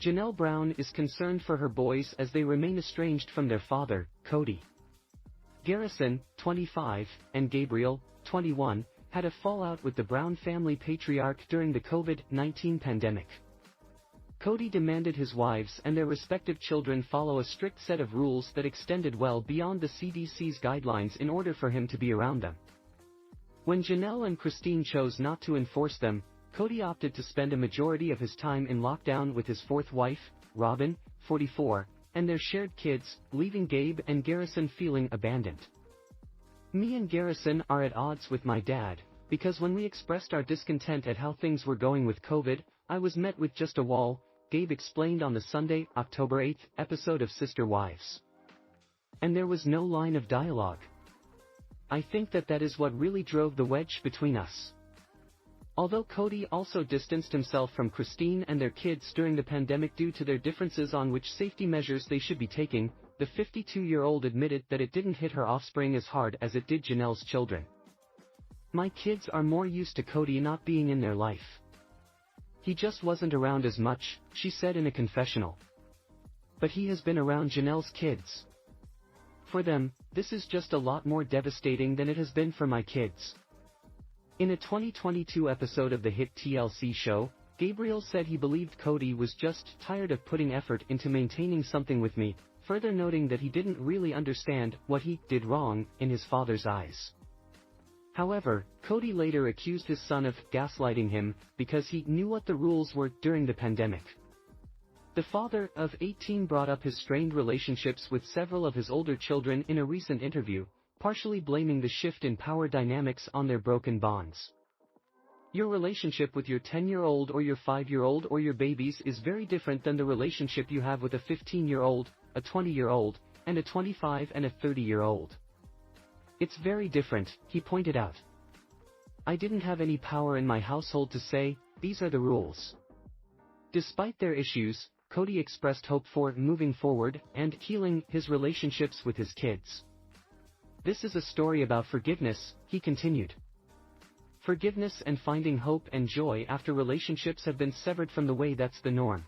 Janelle Brown is concerned for her boys as they remain estranged from their father, Kody. Garrison, 25, and Gabriel, 21, had a fallout with the Brown family patriarch during the COVID-19 pandemic. Kody demanded his wives and their respective children follow a strict set of rules that extended well beyond the CDC's guidelines in order for him to be around them. When Janelle and Christine chose not to enforce them, Kody opted to spend a majority of his time in lockdown with his fourth wife, Robin, 44, and their shared kids, leaving Gabe and Garrison feeling abandoned. Me and Garrison are at odds with my dad, because when we expressed our discontent at how things were going with COVID, I was met with just a wall, Gabe explained on the Sunday, October 8 episode of Sister Wives. And there was no line of dialogue. I think that is what really drove the wedge between us. Although Kody also distanced himself from Christine and their kids during the pandemic due to their differences on which safety measures they should be taking, the 52-year-old admitted that it didn't hit her offspring as hard as it did Janelle's children. My kids are more used to Kody not being in their life. He just wasn't around as much, she said in a confessional. But he has been around Janelle's kids. For them, this is just a lot more devastating than it has been for my kids. In a 2022 episode of the hit TLC show, Gabriel said he believed Kody was just tired of putting effort into maintaining something with me, further noting that he didn't really understand what he did wrong in his father's eyes. However, Kody later accused his son of gaslighting him because he knew what the rules were during the pandemic. The father of 18 brought up his strained relationships with several of his older children in a recent interview, partially blaming the shift in power dynamics on their broken bonds. Your relationship with your 10-year-old or your 5-year-old or your babies is very different than the relationship you have with a 15-year-old, a 20-year-old, and a 25 and a 30-year-old. It's very different, he pointed out. I didn't have any power in my household to say, these are the rules. Despite their issues, Kody expressed hope for moving forward and healing his relationships with his kids. This is a story about forgiveness, he continued. Forgiveness and finding hope and joy after relationships have been severed from the way that's the norm.